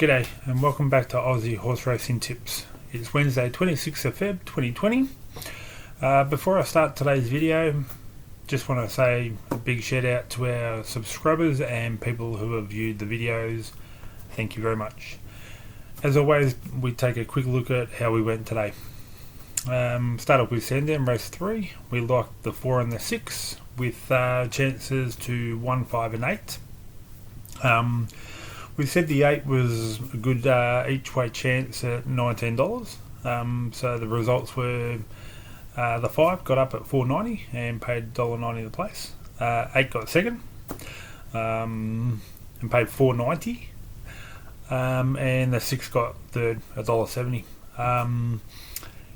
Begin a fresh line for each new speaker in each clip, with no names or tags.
G'day and welcome back to Aussie Horse Racing Tips. It's Wednesday 26th of Feb 2020. Before I start today's video, just want to say a big shout out to our subscribers and people who have viewed the videos. Thank you very much. As always, we take a quick look at how we went today. Start off with Sandown Race 3. We liked the 4 and the 6 with chances to 1, 5 and 8. We said the 8 was a good each way chance at $19. So the results were the 5 got up at $4.90 and paid $1.90 the place. 8 got second and paid $4.90. And the 6 got third at $1.70.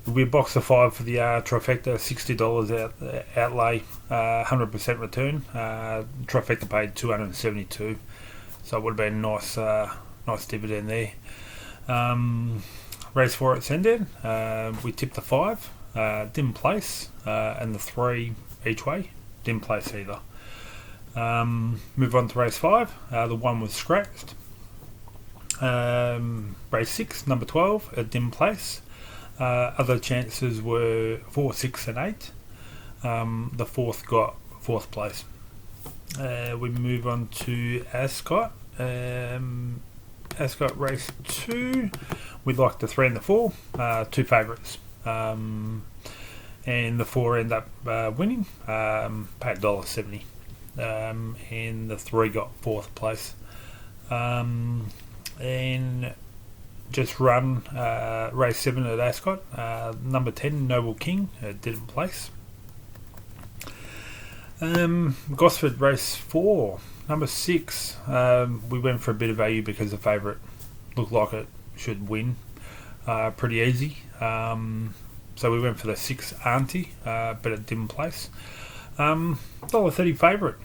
We boxed the 5 for the trifecta, $60 outlay, 100% return. Trifecta paid $272. So it would have been a nice dividend there. Race 4 at Sandown, we tipped the 5, didn't place, and the 3 each way, didn't place either. Move on to race 5, the 1 was scratched. Race 6, number 12, it didn't place. Other chances were 4, 6 and 8. The 4th got 4th place. We move on to Ascot. Ascot race 2. We liked the 3 and the 4, 2 favourites. And the 4 end up winning, paid $1.70. And the 3 got 4th place. And just run race 7 at Ascot. Number 10, Noble King, didn't place. Gosford race 4, number 6. We went for a bit of value because the favourite looked like it should win pretty easy. So we went for the 6 Auntie, but it didn't place. $1.30 favourite,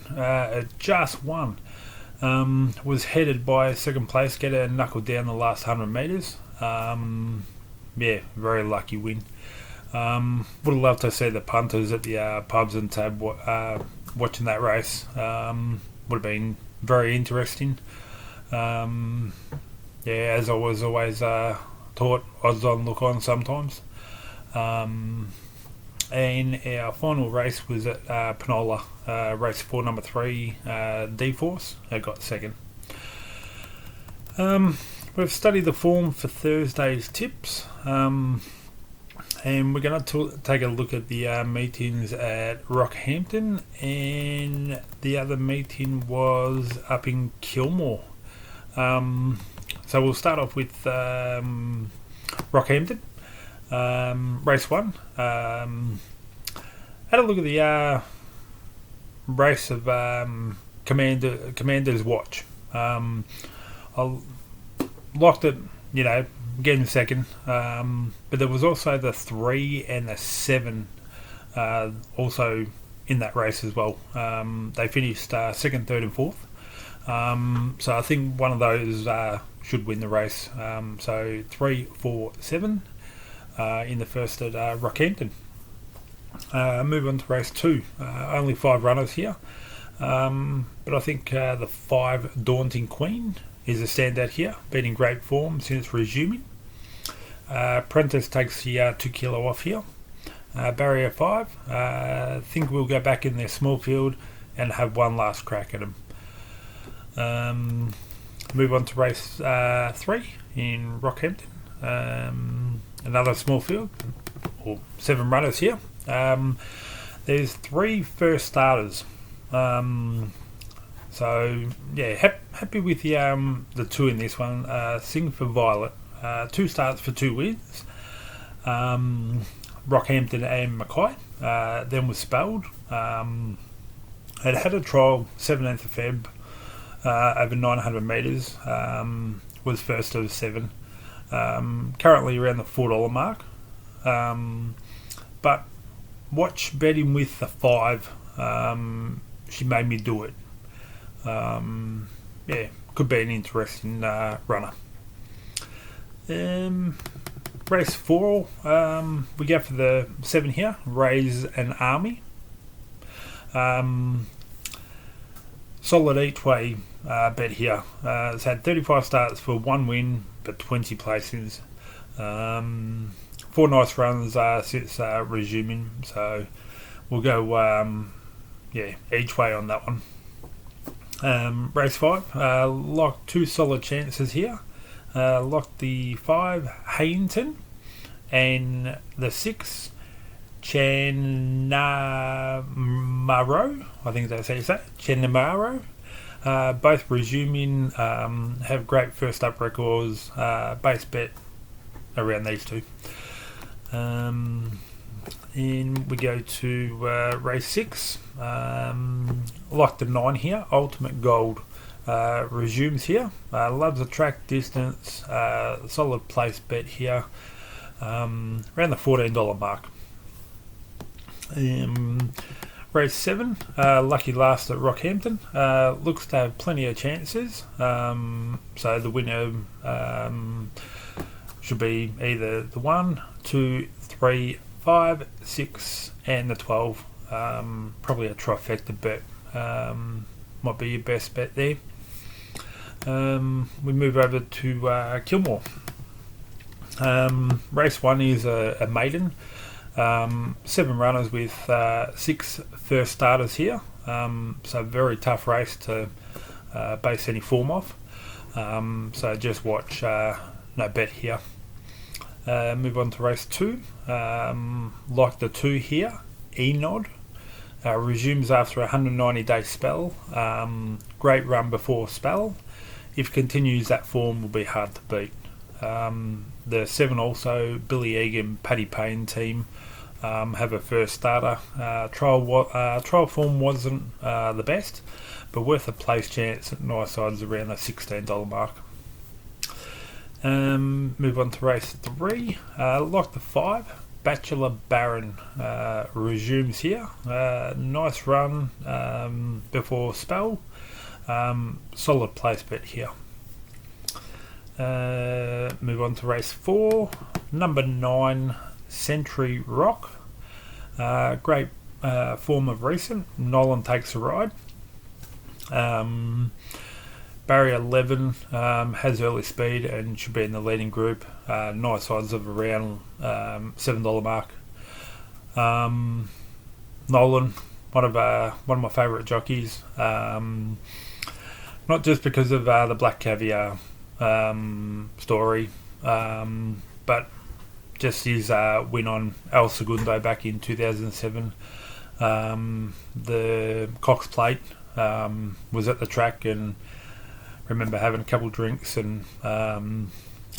it just won. Was headed by second place getter and knuckled down the last 100 metres. Yeah, very lucky win. Would have loved to see the punters at the pubs and tab watching that race. Would have been very interesting. Yeah, as I was always taught, odds on, look on sometimes. And our final race was at Penola, race 4, number 3, D-Force. I got second. We've studied the form for Thursday's tips. And we're going to take a look at the meetings at Rockhampton, and the other meeting was up in Kilmore. So we'll start off with Rockhampton, race 1. Had a look at the race of Commander's Watch. I liked it, getting second, but there was also the 3 and the 7 also in that race as well. They finished second, third and fourth, so I think one of those should win the race. So 3, 4, 7 in the first at Rockhampton. Move on to race 2. Only 5 runners here, but I think the 5 Daunting Queen is a standout here, been in great form since resuming. Prentice takes the 2 kilo off here. Barrier 5, think we'll go back in their small field and have one last crack at them. Move on to race 3 in Rockhampton. Another small field, or 7 runners here. There's 3 first starters. So yeah, happy with the 2 in this one. Sing for Violet, 2 starts for 2 wins. Rockhampton and Mackay. Then was spelled. It had a trial 17th of Feb over 900 metres. Was first of 7. Currently around the $4 mark. But watch betting with the 5. She made me do it. Yeah, could be an interesting runner. Race 4, we go for the 7 here, Raise an Army. solid each way bet here. It's had 35 starts for 1 win but 20 placings. 4 nice runs since resuming, so we'll go each way on that one. Race 5, locked 2 solid chances here. Locked the 5 Hainton and the 6 Chanamaro, I think that's how you say it, Chanamaro. Both resuming, have great first up records. Base bet around these two. And we go to race 6. Like the 9 here, Ultimate Gold. Resumes here. Loves the track distance. Solid place bet here. Around the $14 mark. Race 7, lucky last at Rockhampton. Looks to have plenty of chances. So the winner should be either the 1, 2, 3, 5, 6 and the 12. Probably a trifecta bet. Might be your best bet there. We move over to Kilmore. Race 1 is a maiden. 7 runners with 6 first starters here. So very tough race to base any form off. So just watch, no bet here. Move on to race 2. Like the 2 here, Enod. Resumes after a 190-day spell. Great run before spell. If continues that form, will be hard to beat. The 7 also, Billy Egan, Paddy Payne team, have a first starter. Trial form wasn't the best, but worth a place chance at nice odds around the $16 mark. Move on to race 3. Like the 5, Bachelor Baron resumes here. Nice run before spell. Solid place bet here. Move on to race 4. Number 9, Century Rock. Great form of recent. Nolan takes a ride. Barrier 11 has early speed and should be in the leading group. Nice odds of around $7 mark. Nolan, one of my favourite jockeys. Not just because of the Black Caviar story, but just his win on El Segundo back in 2007. The Cox Plate was at the track, and remember having a couple drinks, and I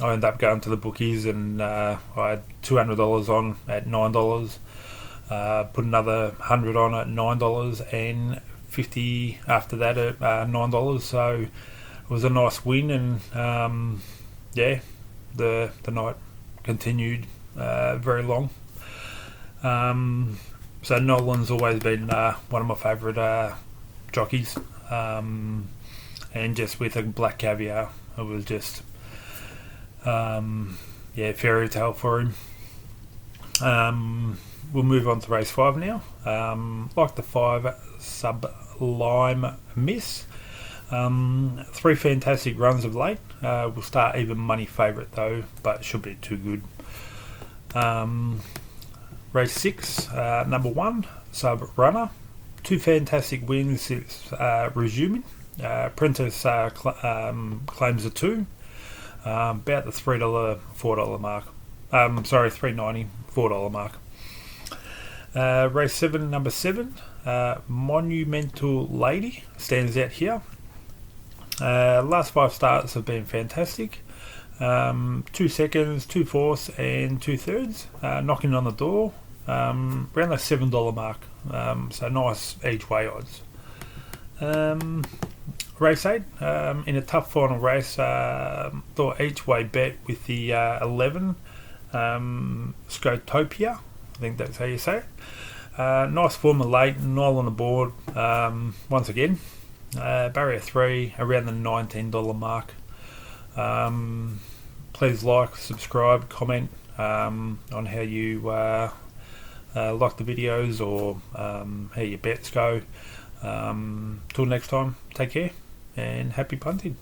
ended up going to the bookies, and I had $200 on at $9. Put another 100 on at $9 and 50 after that at $9. So it was a nice win, and the night continued very long. So Nolan's always been one of my favourite jockeys, and just with a Black Caviar, it was just fairy tale for him. We'll move on to race 5 now. Like the 5, Sublime Miss. 3 fantastic runs of late. Will start even money favourite though, but should be too good. Race 6, number 1, Sub Runner. 2 fantastic wins since resuming. Prentice claims a 2. About the $3, $4 mark. $3.90, $4 mark. Race 7, number 7, Monumental Lady stands out here. Last 5 starts have been fantastic. 2 seconds, 2 fourths and 2 thirds, knocking on the door, around the $7 mark. So nice each way odds. Race 8, in a tough final race, thought each way bet with the 11, Scotopia, I think that's how you say it. Nice form of late, Nile on the board once again. Barrier 3 around the $19 mark. Please like, subscribe, comment on how you like the videos, or how your bets go. Till next time, take care and happy punting.